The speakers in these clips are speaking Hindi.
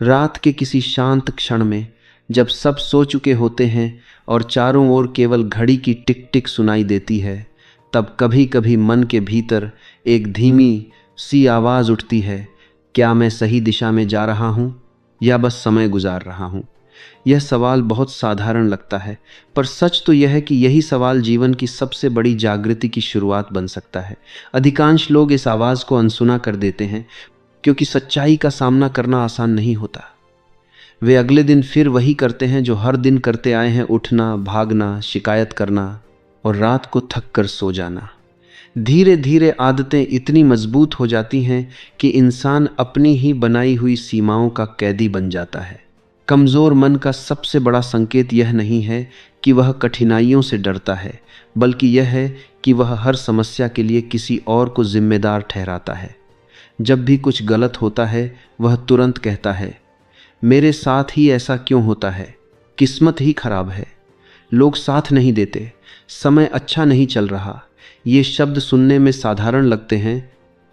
रात के किसी शांत क्षण में, जब सब सो चुके होते हैं और चारों ओर केवल घड़ी की टिक टिक सुनाई देती है, तब कभी कभी मन के भीतर एक धीमी सी आवाज़ उठती है, क्या मैं सही दिशा में जा रहा हूँ या बस समय गुजार रहा हूँ। यह सवाल बहुत साधारण लगता है, पर सच तो यह है कि यही सवाल जीवन की सबसे बड़ी जागृति की शुरुआत बन सकता है। अधिकांश लोग इस आवाज़ को अनसुना कर देते हैं, क्योंकि सच्चाई का सामना करना आसान नहीं होता। वे अगले दिन फिर वही करते हैं जो हर दिन करते आए हैं, उठना, भागना, शिकायत करना और रात को थक कर सो जाना। धीरे धीरे आदतें इतनी मजबूत हो जाती हैं कि इंसान अपनी ही बनाई हुई सीमाओं का कैदी बन जाता है। कमज़ोर मन का सबसे बड़ा संकेत यह नहीं है कि वह कठिनाइयों से डरता है, बल्कि यह है कि वह हर समस्या के लिए किसी और को जिम्मेदार ठहराता है। जब भी कुछ गलत होता है, वह तुरंत कहता है, मेरे साथ ही ऐसा क्यों होता है, किस्मत ही खराब है, लोग साथ नहीं देते, समय अच्छा नहीं चल रहा। ये शब्द सुनने में साधारण लगते हैं,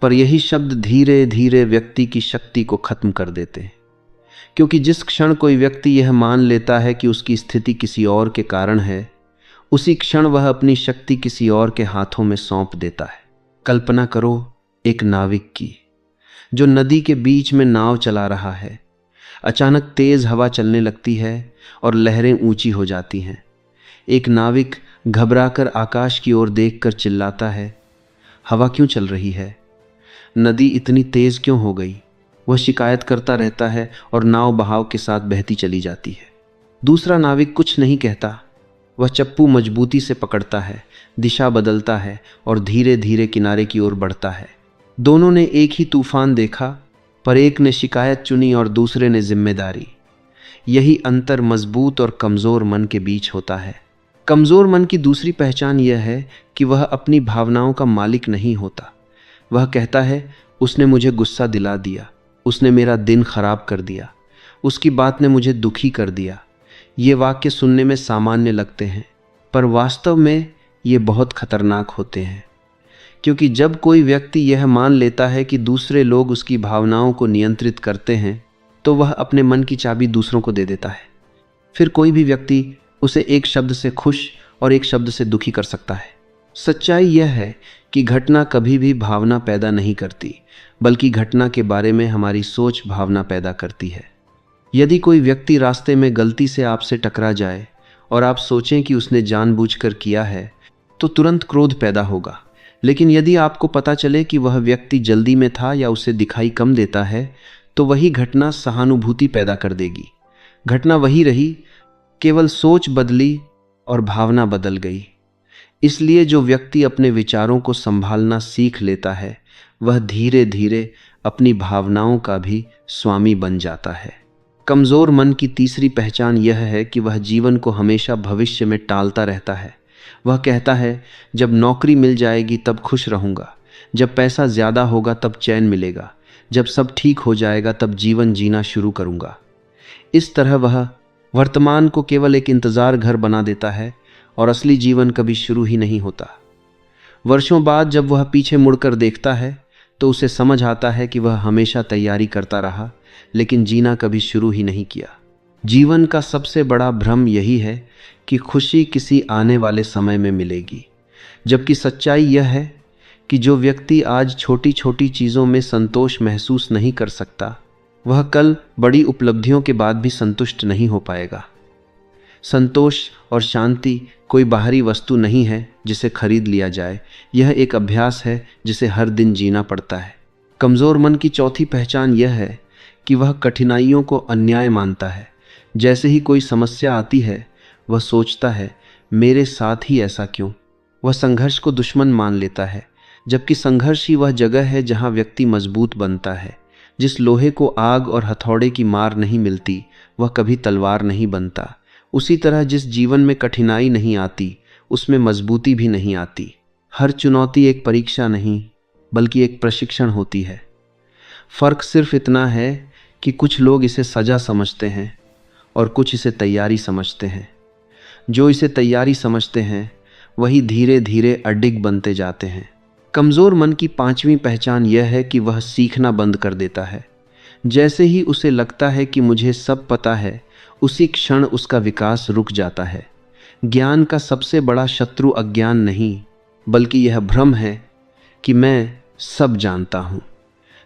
पर यही शब्द धीरे धीरे व्यक्ति की शक्ति को खत्म कर देते हैं। क्योंकि जिस क्षण कोई व्यक्ति यह मान लेता है कि उसकी स्थिति किसी और के कारण है, उसी क्षण वह अपनी शक्ति किसी और के हाथों में सौंप देता है। कल्पना करो एक नाविक की, जो नदी के बीच में नाव चला रहा है। अचानक तेज हवा चलने लगती है और लहरें ऊंची हो जाती हैं। एक नाविक घबराकर आकाश की ओर देखकर चिल्लाता है, हवा क्यों चल रही है, नदी इतनी तेज क्यों हो गई। वह शिकायत करता रहता है और नाव बहाव के साथ बहती चली जाती है। दूसरा नाविक कुछ नहीं कहता। वह चप्पू मजबूती से पकड़ता है, दिशा बदलता है और धीरे धीरे किनारे की ओर बढ़ता है। दोनों ने एक ही तूफान देखा, पर एक ने शिकायत चुनी और दूसरे ने जिम्मेदारी। यही अंतर मजबूत और कमज़ोर मन के बीच होता है। कमज़ोर मन की दूसरी पहचान यह है कि वह अपनी भावनाओं का मालिक नहीं होता। वह कहता है, उसने मुझे गुस्सा दिला दिया, उसने मेरा दिन खराब कर दिया, उसकी बात ने मुझे दुखी कर दिया। ये वाक्य सुनने में सामान्य लगते हैं, पर वास्तव में ये बहुत खतरनाक होते हैं। क्योंकि जब कोई व्यक्ति यह मान लेता है कि दूसरे लोग उसकी भावनाओं को नियंत्रित करते हैं, तो वह अपने मन की चाबी दूसरों को दे देता है। फिर कोई भी व्यक्ति उसे एक शब्द से खुश और एक शब्द से दुखी कर सकता है। सच्चाई यह है कि घटना कभी भी भावना पैदा नहीं करती, बल्कि घटना के बारे में हमारी सोच भावना पैदा करती है। यदि कोई व्यक्ति रास्ते में गलती से आपसे टकरा जाए और आप सोचें कि उसने जानबूझकर किया है, तो तुरंत क्रोध पैदा होगा। लेकिन यदि आपको पता चले कि वह व्यक्ति जल्दी में था या उसे दिखाई कम देता है, तो वही घटना सहानुभूति पैदा कर देगी। घटना वही रही, केवल सोच बदली और भावना बदल गई। इसलिए जो व्यक्ति अपने विचारों को संभालना सीख लेता है, वह धीरे धीरे अपनी भावनाओं का भी स्वामी बन जाता है। कमज़ोर मन की तीसरी पहचान यह है कि वह जीवन को हमेशा भविष्य में टालता रहता है। वह कहता है, जब नौकरी मिल जाएगी तब खुश रहूँगा, जब पैसा ज़्यादा होगा तब चैन मिलेगा, जब सब ठीक हो जाएगा तब जीवन जीना शुरू करूँगा। इस तरह वह वर्तमान को केवल एक इंतज़ार घर बना देता है और असली जीवन कभी शुरू ही नहीं होता। वर्षों बाद जब वह पीछे मुड़कर देखता है, तो उसे समझ आता है कि वह हमेशा तैयारी करता रहा, लेकिन जीना कभी शुरू ही नहीं किया। जीवन का सबसे बड़ा भ्रम यही है कि खुशी किसी आने वाले समय में मिलेगी, जबकि सच्चाई यह है कि जो व्यक्ति आज छोटी छोटी चीज़ों में संतोष महसूस नहीं कर सकता, वह कल बड़ी उपलब्धियों के बाद भी संतुष्ट नहीं हो पाएगा। संतोष और शांति कोई बाहरी वस्तु नहीं है जिसे खरीद लिया जाए, यह एक अभ्यास है जिसे हर दिन जीना पड़ता है। कमज़ोर मन की चौथी पहचान यह है कि वह कठिनाइयों को अन्याय मानता है। जैसे ही कोई समस्या आती है, वह सोचता है, मेरे साथ ही ऐसा क्यों। वह संघर्ष को दुश्मन मान लेता है, जबकि संघर्ष ही वह जगह है जहाँ व्यक्ति मजबूत बनता है। जिस लोहे को आग और हथौड़े की मार नहीं मिलती, वह कभी तलवार नहीं बनता। उसी तरह जिस जीवन में कठिनाई नहीं आती, उसमें मजबूती भी नहीं आती। हर चुनौती एक परीक्षा नहीं, बल्कि एक प्रशिक्षण होती है। फ़र्क सिर्फ इतना है कि कुछ लोग इसे सजा समझते हैं और कुछ इसे तैयारी समझते हैं। जो इसे तैयारी समझते हैं, वही धीरे धीरे अडिग बनते जाते हैं। कमज़ोर मन की पांचवी पहचान यह है कि वह सीखना बंद कर देता है। जैसे ही उसे लगता है कि मुझे सब पता है, उसी क्षण उसका विकास रुक जाता है। ज्ञान का सबसे बड़ा शत्रु अज्ञान नहीं, बल्कि यह भ्रम है कि मैं सब जानता हूँ।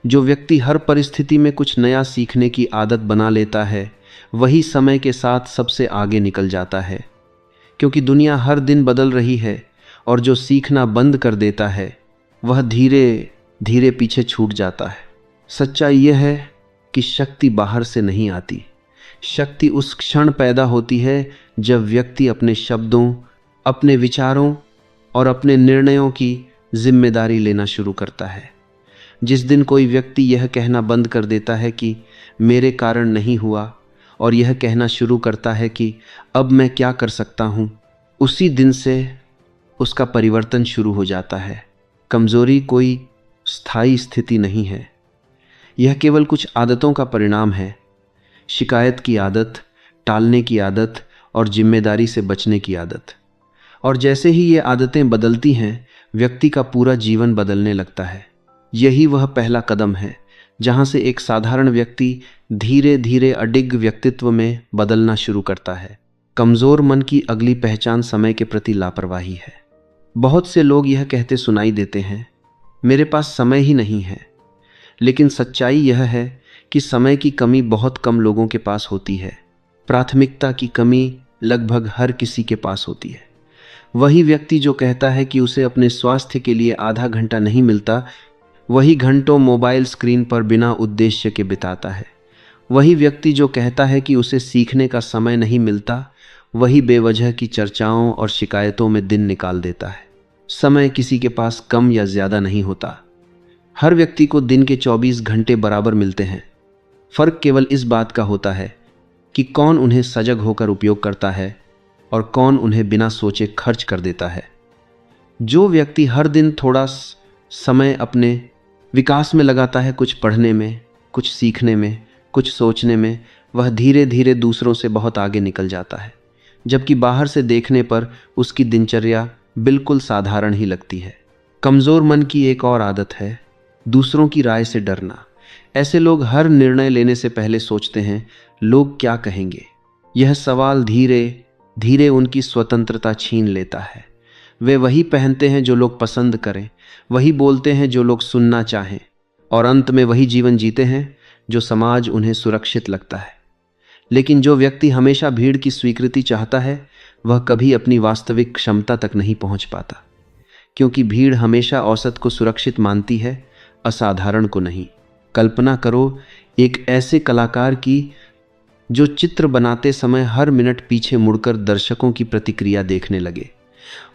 जो व्यक्ति हर परिस्थिति में कुछ नया सीखने की आदत बना लेता है, वही समय के साथ सबसे आगे निकल जाता है, क्योंकि दुनिया हर दिन बदल रही है और जो सीखना बंद कर देता है वह धीरे धीरे पीछे छूट जाता है। सच्चाई यह है कि शक्ति बाहर से नहीं आती। शक्ति उस क्षण पैदा होती है जब व्यक्ति अपने शब्दों, अपने विचारों और अपने निर्णयों की जिम्मेदारी लेना शुरू करता है। जिस दिन कोई व्यक्ति यह कहना बंद कर देता है कि मेरे कारण नहीं हुआ और यह कहना शुरू करता है कि अब मैं क्या कर सकता हूँ, उसी दिन से उसका परिवर्तन शुरू हो जाता है। कमज़ोरी कोई स्थायी स्थिति नहीं है, यह केवल कुछ आदतों का परिणाम है। शिकायत की आदत, टालने की आदत और जिम्मेदारी से बचने की आदत। और जैसे ही ये आदतें बदलती हैं, व्यक्ति का पूरा जीवन बदलने लगता है। यही वह पहला कदम है जहाँ से एक साधारण व्यक्ति धीरे धीरे अडिग व्यक्तित्व में बदलना शुरू करता है। कमज़ोर मन की अगली पहचान समय के प्रति लापरवाही है। बहुत से लोग यह कहते सुनाई देते हैं, मेरे पास समय ही नहीं है। लेकिन सच्चाई यह है कि समय की कमी बहुत कम लोगों के पास होती है। प्राथमिकता की कमी लगभग हर किसी के पास होती है। वही व्यक्ति जो कहता है कि उसे अपने स्वास्थ्य के लिए आधा घंटा नहीं मिलता, वही घंटों मोबाइल स्क्रीन पर बिना उद्देश्य के बिताता है। वही व्यक्ति जो कहता है कि उसे सीखने का समय नहीं मिलता, वही बेवजह की चर्चाओं और शिकायतों में दिन निकाल देता है। समय किसी के पास कम या ज़्यादा नहीं होता। हर व्यक्ति को दिन के 24 घंटे बराबर मिलते हैं। फ़र्क केवल इस बात का होता है कि कौन उन्हें सजग होकर उपयोग करता है और कौन उन्हें बिना सोचे खर्च कर देता है। जो व्यक्ति हर दिन थोड़ा समय अपने विकास में लगाता है, कुछ पढ़ने में, कुछ सीखने में, कुछ सोचने में, वह धीरे धीरे दूसरों से बहुत आगे निकल जाता है। जबकि बाहर से देखने पर उसकी दिनचर्या बिल्कुल साधारण ही लगती है। कमज़ोर मन की एक और आदत है दूसरों की राय से डरना। ऐसे लोग हर निर्णय लेने से पहले सोचते हैं, लोग क्या कहेंगे। यह सवाल धीरे धीरे उनकी स्वतंत्रता छीन लेता है। वे वही पहनते हैं जो लोग पसंद करें, वही बोलते हैं जो लोग सुनना चाहें, और अंत में वही जीवन जीते हैं जो समाज उन्हें सुरक्षित लगता है। लेकिन जो व्यक्ति हमेशा भीड़ की स्वीकृति चाहता है, वह कभी अपनी वास्तविक क्षमता तक नहीं पहुंच पाता, क्योंकि भीड़ हमेशा औसत को सुरक्षित मानती है, असाधारण को नहीं। कल्पना करो एक ऐसे कलाकार की जो चित्र बनाते समय हर मिनट पीछे मुड़कर दर्शकों की प्रतिक्रिया देखने लगे।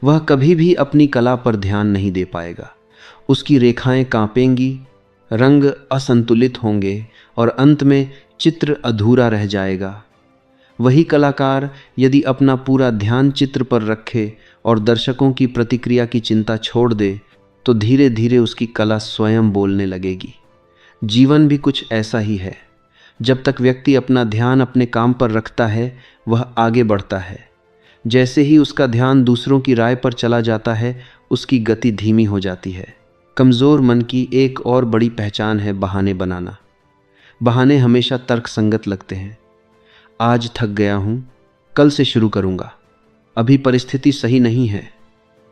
वह कभी भी अपनी कला पर ध्यान नहीं दे पाएगा। उसकी रेखाएं कांपेंगी, रंग असंतुलित होंगे और अंत में चित्र अधूरा रह जाएगा। वही कलाकार यदि अपना पूरा ध्यान चित्र पर रखे और दर्शकों की प्रतिक्रिया की चिंता छोड़ दे, तो धीरे धीरे उसकी कला स्वयं बोलने लगेगी। जीवन भी कुछ ऐसा ही है। जब तक व्यक्ति अपना ध्यान अपने काम पर रखता है, वह आगे बढ़ता है। जैसे ही उसका ध्यान दूसरों की राय पर चला जाता है, उसकी गति धीमी हो जाती है। कमज़ोर मन की एक और बड़ी पहचान है बहाने बनाना। बहाने हमेशा तर्कसंगत लगते हैं। आज थक गया हूँ, कल से शुरू करूँगा, अभी परिस्थिति सही नहीं है,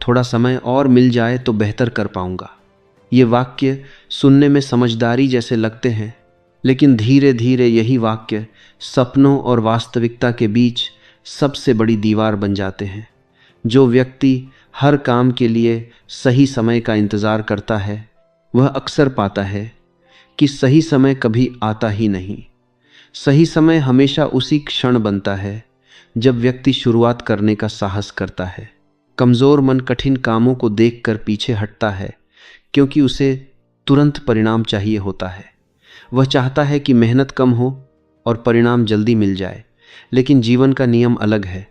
थोड़ा समय और मिल जाए तो बेहतर कर पाऊँगा। ये वाक्य सुनने में समझदारी जैसे लगते हैं, लेकिन धीरे धीरे यही वाक्य सपनों और वास्तविकता के बीच सबसे बड़ी दीवार बन जाते हैं। जो व्यक्ति हर काम के लिए सही समय का इंतज़ार करता है, वह अक्सर पाता है कि सही समय कभी आता ही नहीं। सही समय हमेशा उसी क्षण बनता है जब व्यक्ति शुरुआत करने का साहस करता है। कमज़ोर मन कठिन कामों को देखकर पीछे हटता है, क्योंकि उसे तुरंत परिणाम चाहिए होता है। वह चाहता है कि मेहनत कम हो और परिणाम जल्दी मिल जाए। लेकिन जीवन का नियम अलग है।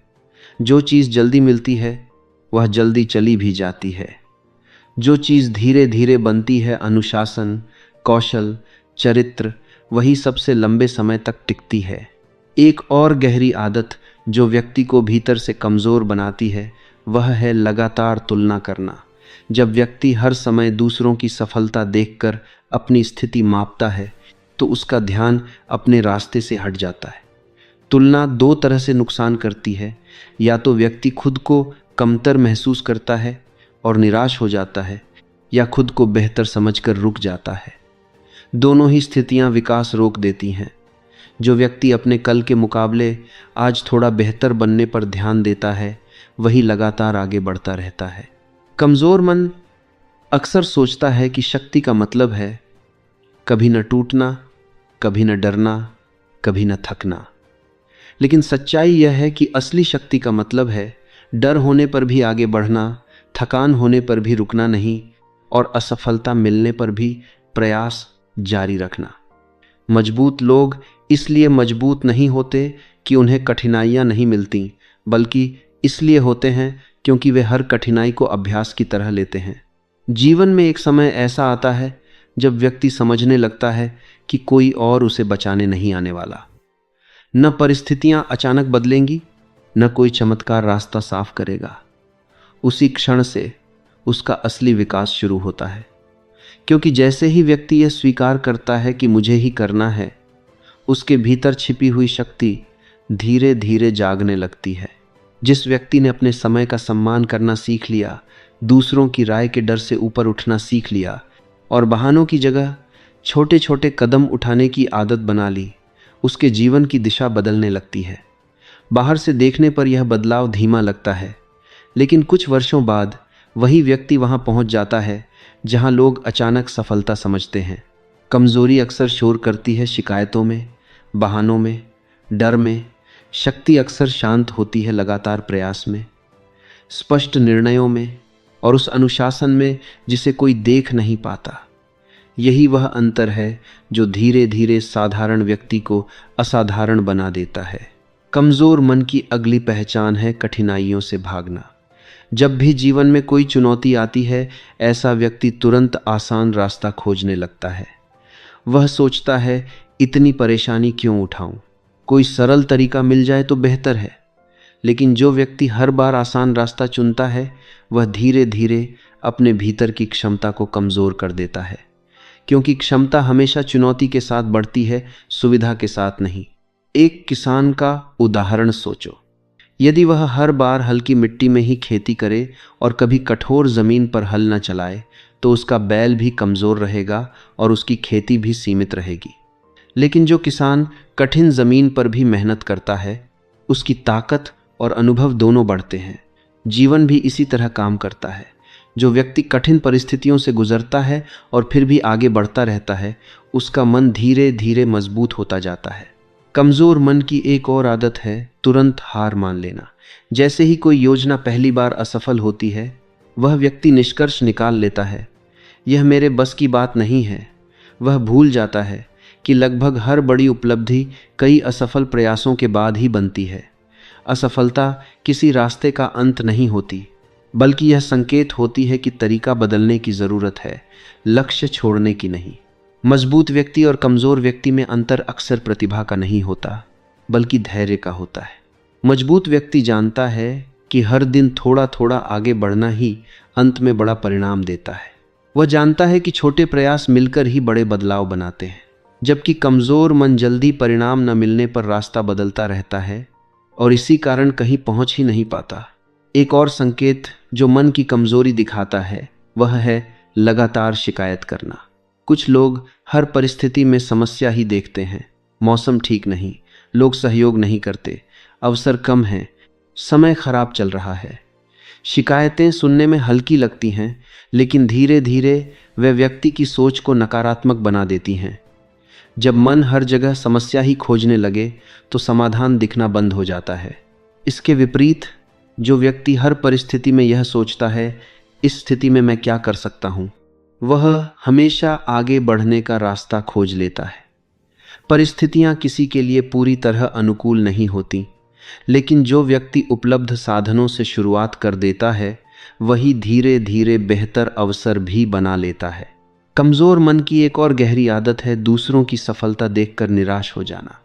जो चीज़ जल्दी मिलती है वह जल्दी चली भी जाती है। जो चीज़ धीरे धीरे बनती है, अनुशासन, कौशल, चरित्र, वही सबसे लंबे समय तक टिकती है। एक और गहरी आदत जो व्यक्ति को भीतर से कमज़ोर बनाती है, वह है लगातार तुलना करना। जब व्यक्ति हर समय दूसरों की सफलता देखकर अपनी स्थिति मापता है, तो उसका ध्यान अपने रास्ते से हट जाता है। तुलना दो तरह से नुकसान करती है, या तो व्यक्ति खुद को कमतर महसूस करता है और निराश हो जाता है, या खुद को बेहतर समझकर रुक जाता है। दोनों ही स्थितियां विकास रोक देती हैं। जो व्यक्ति अपने कल के मुकाबले आज थोड़ा बेहतर बनने पर ध्यान देता है, वही लगातार आगे बढ़ता रहता है। कमज़ोर मन अक्सर सोचता है कि शक्ति का मतलब है कभी न टूटना, कभी न डरना, कभी न थकना। लेकिन सच्चाई यह है कि असली शक्ति का मतलब है डर होने पर भी आगे बढ़ना, थकान होने पर भी रुकना नहीं, और असफलता मिलने पर भी प्रयास जारी रखना। मजबूत लोग इसलिए मजबूत नहीं होते कि उन्हें कठिनाइयां नहीं मिलती, बल्कि इसलिए होते हैं क्योंकि वे हर कठिनाई को अभ्यास की तरह लेते हैं। जीवन में एक समय ऐसा आता है जब व्यक्ति समझने लगता है कि कोई और उसे बचाने नहीं आने वाला। न परिस्थितियां अचानक बदलेंगी, न कोई चमत्कार रास्ता साफ करेगा। उसी क्षण से उसका असली विकास शुरू होता है, क्योंकि जैसे ही व्यक्ति यह स्वीकार करता है कि मुझे ही करना है, उसके भीतर छिपी हुई शक्ति धीरे धीरे जागने लगती है। जिस व्यक्ति ने अपने समय का सम्मान करना सीख लिया, दूसरों की राय के डर से ऊपर उठना सीख लिया और बहानों की जगह छोटे छोटे कदम उठाने की आदत बना ली, उसके जीवन की दिशा बदलने लगती है। बाहर से देखने पर यह बदलाव धीमा लगता है, लेकिन कुछ वर्षों बाद वही व्यक्ति वहां पहुंच जाता है जहां लोग अचानक सफलता समझते हैं। कमजोरी अक्सर शोर करती है शिकायतों में, बहानों में, डर में। शक्ति अक्सर शांत होती है लगातार प्रयास में, स्पष्ट निर्णयों में और उस अनुशासन में जिसे कोई देख नहीं पाता। यही वह अंतर है जो धीरे धीरे साधारण व्यक्ति को असाधारण बना देता है। कमजोर मन की अगली पहचान है कठिनाइयों से भागना। जब भी जीवन में कोई चुनौती आती है, ऐसा व्यक्ति तुरंत आसान रास्ता खोजने लगता है। वह सोचता है, इतनी परेशानी क्यों उठाऊं, कोई सरल तरीका मिल जाए तो बेहतर है। लेकिन जो व्यक्ति हर बार आसान रास्ता चुनता है, वह धीरे धीरे अपने भीतर की क्षमता को कमजोर कर देता है, क्योंकि क्षमता हमेशा चुनौती के साथ बढ़ती है, सुविधा के साथ नहीं। एक किसान का उदाहरण सोचो। यदि वह हर बार हल्की मिट्टी में ही खेती करे और कभी कठोर जमीन पर हल न चलाए, तो उसका बैल भी कमजोर रहेगा और उसकी खेती भी सीमित रहेगी। लेकिन जो किसान कठिन जमीन पर भी मेहनत करता है, उसकी ताकत और अनुभव दोनों बढ़ते हैं। जीवन भी इसी तरह काम करता है। जो व्यक्ति कठिन परिस्थितियों से गुजरता है और फिर भी आगे बढ़ता रहता है, उसका मन धीरे धीरे मजबूत होता जाता है। कमजोर मन की एक और आदत है तुरंत हार मान लेना। जैसे ही कोई योजना पहली बार असफल होती है, वह व्यक्ति निष्कर्ष निकाल लेता है, यह मेरे बस की बात नहीं है। वह भूल जाता है कि लगभग हर बड़ी उपलब्धि कई असफल प्रयासों के बाद ही बनती है। असफलता किसी रास्ते का अंत नहीं होती, बल्कि यह संकेत होती है कि तरीका बदलने की ज़रूरत है, लक्ष्य छोड़ने की नहीं। मजबूत व्यक्ति और कमज़ोर व्यक्ति में अंतर अक्सर प्रतिभा का नहीं होता, बल्कि धैर्य का होता है। मजबूत व्यक्ति जानता है कि हर दिन थोड़ा थोड़ा आगे बढ़ना ही अंत में बड़ा परिणाम देता है। वह जानता है कि छोटे प्रयास मिलकर ही बड़े बदलाव बनाते हैं, जबकि कमज़ोर मन जल्दी परिणाम न मिलने पर रास्ता बदलता रहता है और इसी कारण कहीं पहुंच ही नहीं पाता। एक और संकेत जो मन की कमजोरी दिखाता है, वह है लगातार शिकायत करना। कुछ लोग हर परिस्थिति में समस्या ही देखते हैं। मौसम ठीक नहीं, लोग सहयोग नहीं करते, अवसर कम हैं, समय खराब चल रहा है। शिकायतें सुनने में हल्की लगती हैं, लेकिन धीरे धीरे वे व्यक्ति की सोच को नकारात्मक बना देती हैं। जब मन हर जगह समस्या ही खोजने लगे, तो समाधान दिखना बंद हो जाता है। इसके विपरीत जो व्यक्ति हर परिस्थिति में यह सोचता है, इस स्थिति में मैं क्या कर सकता हूँ, वह हमेशा आगे बढ़ने का रास्ता खोज लेता है। परिस्थितियाँ किसी के लिए पूरी तरह अनुकूल नहीं होती, लेकिन जो व्यक्ति उपलब्ध साधनों से शुरुआत कर देता है, वही धीरे धीरे बेहतर अवसर भी बना लेता है। कमज़ोर मन की एक और गहरी आदत है दूसरों की सफलता देखकर निराश हो जाना।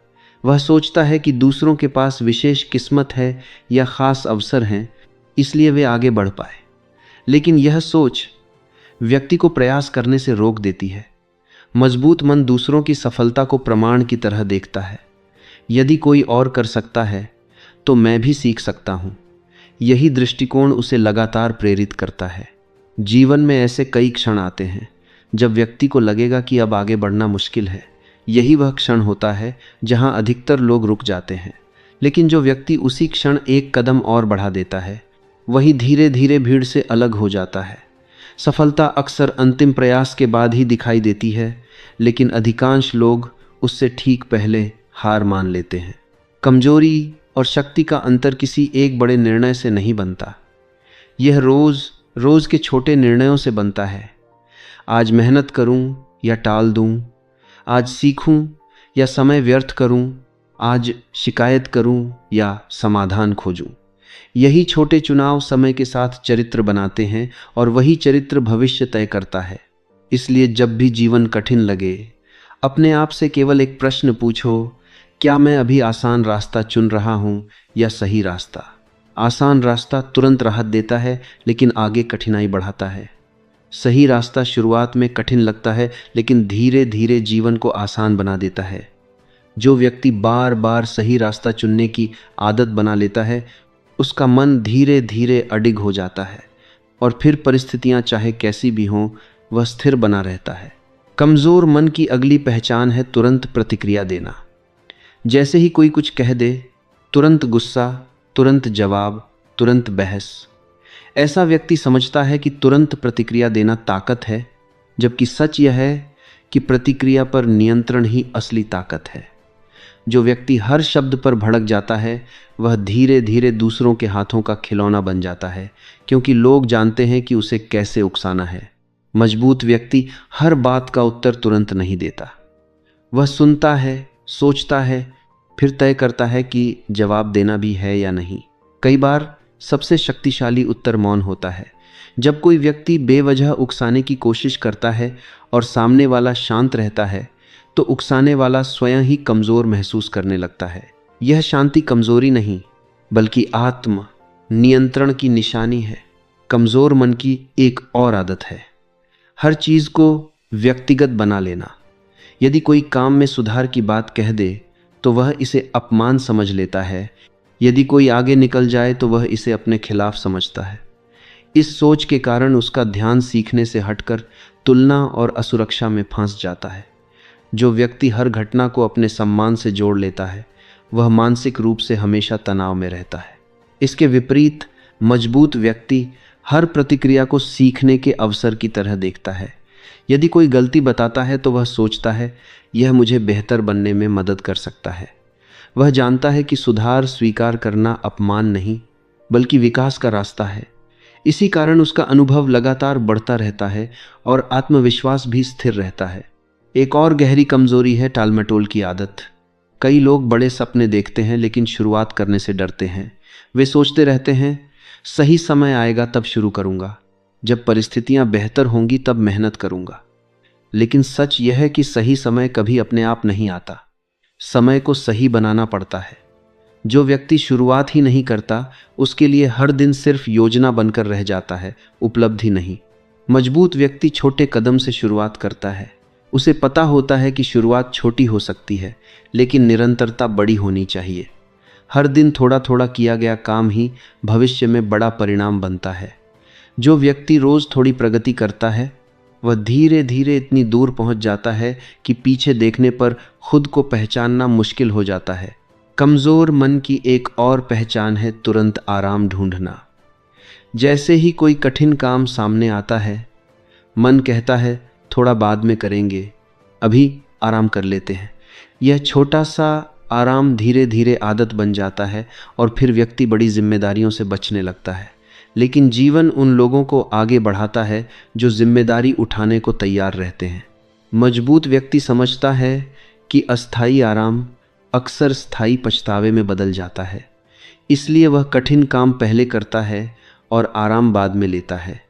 वह सोचता है कि दूसरों के पास विशेष किस्मत है या ख़ास अवसर हैं, इसलिए वे आगे बढ़ पाए। लेकिन यह सोच व्यक्ति को प्रयास करने से रोक देती है। मजबूत मन दूसरों की सफलता को प्रमाण की तरह देखता है। यदि कोई और कर सकता है तो मैं भी सीख सकता हूँ। यही दृष्टिकोण उसे लगातार प्रेरित करता है। जीवन में ऐसे कई क्षण आते हैं जब व्यक्ति को लगेगा कि अब आगे बढ़ना मुश्किल है। यही वह क्षण होता है जहां अधिकतर लोग रुक जाते हैं, लेकिन जो व्यक्ति उसी क्षण एक कदम और बढ़ा देता है वही धीरे धीरे भीड़ से अलग हो जाता है। सफलता अक्सर अंतिम प्रयास के बाद ही दिखाई देती है, लेकिन अधिकांश लोग उससे ठीक पहले हार मान लेते हैं। कमजोरी और शक्ति का अंतर किसी एक बड़े निर्णय से नहीं बनता, यह रोज रोज के छोटे निर्णयों से बनता है। आज मेहनत करूं या टाल दूं, आज सीखूं या समय व्यर्थ करूं, आज शिकायत करूं या समाधान खोजूं। यही छोटे चुनाव समय के साथ चरित्र बनाते हैं और वही चरित्र भविष्य तय करता है। इसलिए जब भी जीवन कठिन लगे, अपने आप से केवल एक प्रश्न पूछो, क्या मैं अभी आसान रास्ता चुन रहा हूं या सही रास्ता? आसान रास्ता तुरंत राहत देता है लेकिन आगे कठिनाई बढ़ाता है। सही रास्ता शुरुआत में कठिन लगता है लेकिन धीरे धीरे जीवन को आसान बना देता है। जो व्यक्ति बार बार सही रास्ता चुनने की आदत बना लेता है उसका मन धीरे धीरे अडिग हो जाता है और फिर परिस्थितियां चाहे कैसी भी हों वह स्थिर बना रहता है। कमज़ोर मन की अगली पहचान है तुरंत प्रतिक्रिया देना। जैसे ही कोई कुछ कह दे, तुरंत गुस्सा, तुरंत जवाब, तुरंत बहस। ऐसा व्यक्ति समझता है कि तुरंत प्रतिक्रिया देना ताकत है, जबकि सच यह है कि प्रतिक्रिया पर नियंत्रण ही असली ताकत है। जो व्यक्ति हर शब्द पर भड़क जाता है वह धीरे धीरे दूसरों के हाथों का खिलौना बन जाता है, क्योंकि लोग जानते हैं कि उसे कैसे उकसाना है। मजबूत व्यक्ति हर बात का उत्तर तुरंत नहीं देता। वह सुनता है, सोचता है, फिर तय करता है कि जवाब देना भी है या नहीं। कई बार सबसे शक्तिशाली उत्तर मौन होता है। जब कोई व्यक्ति बेवजह उकसाने की कोशिश करता है और सामने वाला शांत रहता है तो उकसाने वाला स्वयं ही कमज़ोर महसूस करने लगता है। यह शांति कमज़ोरी नहीं बल्कि आत्म नियंत्रण की निशानी है। कमज़ोर मन की एक और आदत है हर चीज़ को व्यक्तिगत बना लेना। यदि कोई काम में सुधार की बात कह दे तो वह इसे अपमान समझ लेता है। यदि कोई आगे निकल जाए तो वह इसे अपने खिलाफ समझता है। इस सोच के कारण उसका ध्यान सीखने से हटकर तुलना और असुरक्षा में फंस जाता है। जो व्यक्ति हर घटना को अपने सम्मान से जोड़ लेता है वह मानसिक रूप से हमेशा तनाव में रहता है। इसके विपरीत मजबूत व्यक्ति हर प्रतिक्रिया को सीखने के अवसर की तरह देखता है। यदि कोई गलती बताता है तो वह सोचता है यह मुझे बेहतर बनने में मदद कर सकता है। वह जानता है कि सुधार स्वीकार करना अपमान नहीं बल्कि विकास का रास्ता है। इसी कारण उसका अनुभव लगातार बढ़ता रहता है और आत्मविश्वास भी स्थिर रहता है। एक और गहरी कमजोरी है टालमटोल की आदत। कई लोग बड़े सपने देखते हैं लेकिन शुरुआत करने से डरते हैं। वे सोचते रहते हैं सही समय आएगा तब शुरू करूंगा, जब परिस्थितियां बेहतर होंगी तब मेहनत करूंगा। लेकिन सच यह है कि सही समय कभी अपने आप नहीं आता, समय को सही बनाना पड़ता है। जो व्यक्ति शुरुआत ही नहीं करता उसके लिए हर दिन सिर्फ योजना बनकर रह जाता है, उपलब्धि नहीं। मजबूत व्यक्ति छोटे कदम से शुरुआत करता है। उसे पता होता है कि शुरुआत छोटी हो सकती है लेकिन निरंतरता बड़ी होनी चाहिए। हर दिन थोड़ा थोड़ा किया गया काम ही भविष्य में बड़ा परिणाम बनता है। जो व्यक्ति रोज थोड़ी प्रगति करता है वह धीरे धीरे इतनी दूर पहुंच जाता है कि पीछे देखने पर खुद को पहचानना मुश्किल हो जाता है। कमजोर मन की एक और पहचान है तुरंत आराम ढूंढना। जैसे ही कोई कठिन काम सामने आता है मन कहता है थोड़ा बाद में करेंगे, अभी आराम कर लेते हैं। यह छोटा सा आराम धीरे धीरे आदत बन जाता है और फिर व्यक्ति बड़ी जिम्मेदारियों से बचने लगता है। लेकिन जीवन उन लोगों को आगे बढ़ाता है जो जिम्मेदारी उठाने को तैयार रहते हैं। मजबूत व्यक्ति समझता है कि अस्थायी आराम अक्सर स्थायी पछतावे में बदल जाता है। इसलिए वह कठिन काम पहले करता है और आराम बाद में लेता है।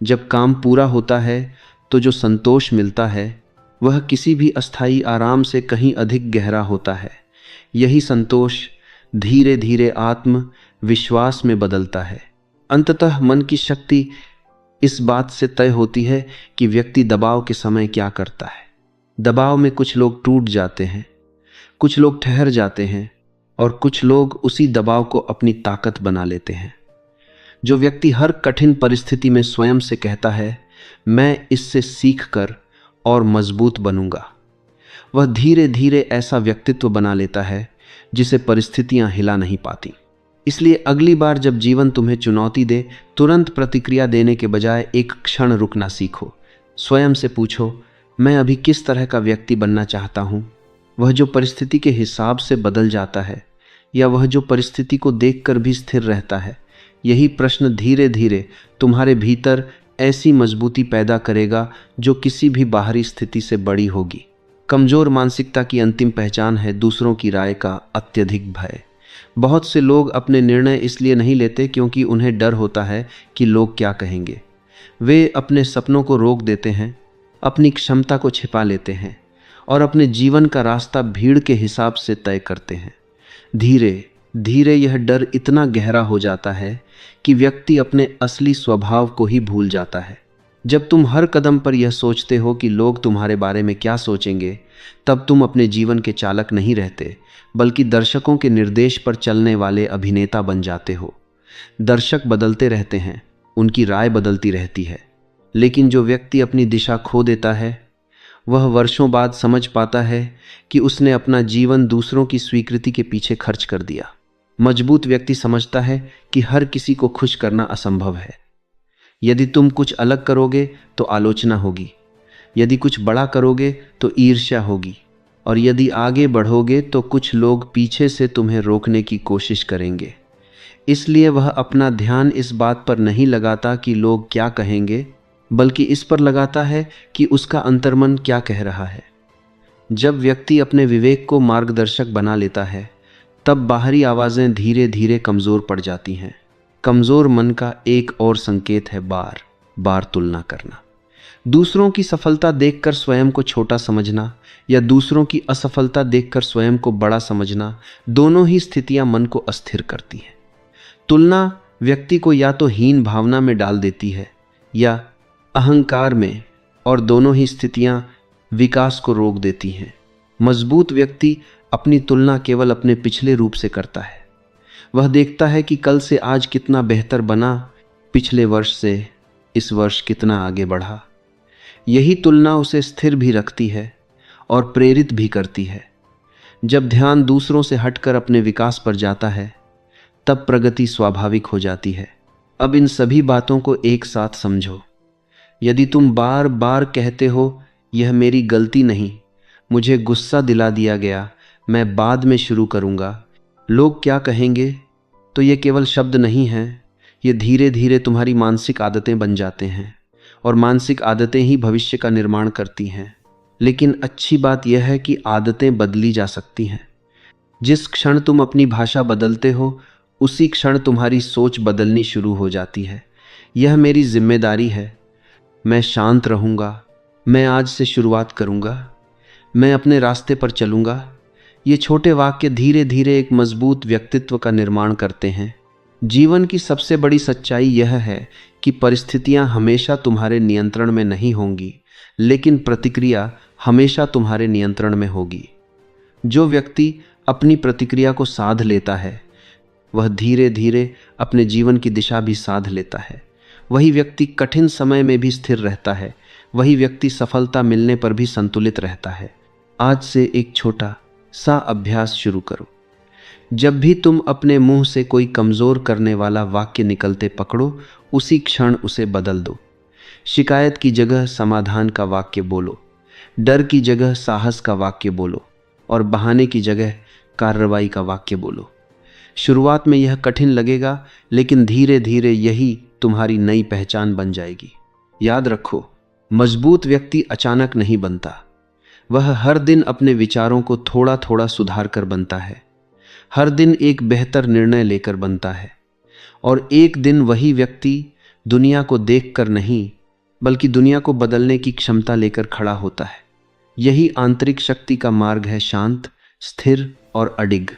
जब काम पूरा होता है तो जो संतोष मिलता है वह किसी भी अस्थायी आराम से कहीं अधिक गहरा होता है। यही संतोष धीरे धीरे आत्म विश्वास में बदलता है। अंततः मन की शक्ति इस बात से तय होती है कि व्यक्ति दबाव के समय क्या करता है। दबाव में कुछ लोग टूट जाते हैं, कुछ लोग ठहर जाते हैं और कुछ लोग उसी दबाव को अपनी ताकत बना लेते हैं। जो व्यक्ति हर कठिन परिस्थिति में स्वयं से कहता है मैं इससे सीख कर और मजबूत बनूंगा, वह धीरे धीरे ऐसा व्यक्तित्व बना लेता है जिसे परिस्थितियां हिला नहीं पाती। इसलिए अगली बार जब जीवन तुम्हें चुनौती दे, तुरंत प्रतिक्रिया देने के बजाय एक क्षण रुकना सीखो। स्वयं से पूछो, मैं अभी किस तरह का व्यक्ति बनना चाहता हूँ? वह जो परिस्थिति के हिसाब से बदल जाता है या वह जो परिस्थिति को देखकर भी स्थिर रहता है? यही प्रश्न धीरे धीरे तुम्हारे भीतर ऐसी मजबूती पैदा करेगा जो किसी भी बाहरी स्थिति से बड़ी होगी। कमजोर मानसिकता की अंतिम पहचान है दूसरों की राय का अत्यधिक भय। बहुत से लोग अपने निर्णय इसलिए नहीं लेते क्योंकि उन्हें डर होता है कि लोग क्या कहेंगे। वे अपने सपनों को रोक देते हैं, अपनी क्षमता को छिपा लेते हैं और अपने जीवन का रास्ता भीड़ के हिसाब से तय करते हैं। धीरे धीरे यह डर इतना गहरा हो जाता है कि व्यक्ति अपने असली स्वभाव को ही भूल जाता है। जब तुम हर कदम पर यह सोचते हो कि लोग तुम्हारे बारे में क्या सोचेंगे, तब तुम अपने जीवन के चालक नहीं रहते, बल्कि दर्शकों के निर्देश पर चलने वाले अभिनेता बन जाते हो। दर्शक बदलते रहते हैं, उनकी राय बदलती रहती है, लेकिन जो व्यक्ति अपनी दिशा खो देता है, वह वर्षों बाद समझ पाता है कि उसने अपना जीवन दूसरों की स्वीकृति के पीछे खर्च कर दिया। मजबूत व्यक्ति समझता है कि हर किसी को खुश करना असंभव है। यदि तुम कुछ अलग करोगे तो आलोचना होगी, यदि कुछ बड़ा करोगे तो ईर्ष्या होगी, और यदि आगे बढ़ोगे तो कुछ लोग पीछे से तुम्हें रोकने की कोशिश करेंगे। इसलिए वह अपना ध्यान इस बात पर नहीं लगाता कि लोग क्या कहेंगे, बल्कि इस पर लगाता है कि उसका अंतर्मन क्या कह रहा है। जब व्यक्ति अपने विवेक को मार्गदर्शक बना लेता है, तब बाहरी आवाज़ें धीरे धीरे कमज़ोर पड़ जाती हैं। कमज़ोर मन का एक और संकेत है बार बार तुलना करना। दूसरों की सफलता देखकर स्वयं को छोटा समझना या दूसरों की असफलता देखकर स्वयं को बड़ा समझना, दोनों ही स्थितियां मन को अस्थिर करती हैं। तुलना व्यक्ति को या तो हीन भावना में डाल देती है या अहंकार में, और दोनों ही स्थितियां विकास को रोक देती हैं। मजबूत व्यक्ति अपनी तुलना केवल अपने पिछले रूप से करता है। वह देखता है कि कल से आज कितना बेहतर बना, पिछले वर्ष से इस वर्ष कितना आगे बढ़ा। यही तुलना उसे स्थिर भी रखती है और प्रेरित भी करती है। जब ध्यान दूसरों से हटकर अपने विकास पर जाता है, तब प्रगति स्वाभाविक हो जाती है। अब इन सभी बातों को एक साथ समझो। यदि तुम बार बार कहते हो यह मेरी गलती नहीं, मुझे गुस्सा दिला दिया गया, मैं बाद में शुरू करूँगा, लोग क्या कहेंगे, तो ये केवल शब्द नहीं हैं, ये धीरे धीरे तुम्हारी मानसिक आदतें बन जाते हैं, और मानसिक आदतें ही भविष्य का निर्माण करती हैं। लेकिन अच्छी बात यह है कि आदतें बदली जा सकती हैं। जिस क्षण तुम अपनी भाषा बदलते हो, उसी क्षण तुम्हारी सोच बदलनी शुरू हो जाती है। यह मेरी जिम्मेदारी है, मैं शांत रहूँगा, मैं आज से शुरुआत करूँगा, मैं अपने रास्ते पर चलूँगा। ये छोटे वाक्य धीरे धीरे एक मजबूत व्यक्तित्व का निर्माण करते हैं। जीवन की सबसे बड़ी सच्चाई यह है कि परिस्थितियां हमेशा तुम्हारे नियंत्रण में नहीं होंगी, लेकिन प्रतिक्रिया हमेशा तुम्हारे नियंत्रण में होगी। जो व्यक्ति अपनी प्रतिक्रिया को साध लेता है, वह धीरे धीरे अपने जीवन की दिशा भी साध लेता है। वही व्यक्ति कठिन समय में भी स्थिर रहता है। वही व्यक्ति सफलता मिलने पर भी संतुलित रहता है। आज से एक छोटा सा अभ्यास शुरू करो। जब भी तुम अपने मुंह से कोई कमज़ोर करने वाला वाक्य निकलते पकड़ो, उसी क्षण उसे बदल दो। शिकायत की जगह समाधान का वाक्य बोलो, डर की जगह साहस का वाक्य बोलो, और बहाने की जगह कार्रवाई का वाक्य बोलो। शुरुआत में यह कठिन लगेगा, लेकिन धीरे धीरे यही तुम्हारी नई पहचान बन जाएगी। याद रखो, मजबूत व्यक्ति अचानक नहीं बनता, वह हर दिन अपने विचारों को थोड़ा थोड़ा सुधार कर बनता है। हर दिन एक बेहतर निर्णय लेकर बनता है, और एक दिन वही व्यक्ति दुनिया को देखकर नहीं, बल्कि दुनिया को बदलने की क्षमता लेकर खड़ा होता है। यही आंतरिक शक्ति का मार्ग है, शांत, स्थिर और अडिग।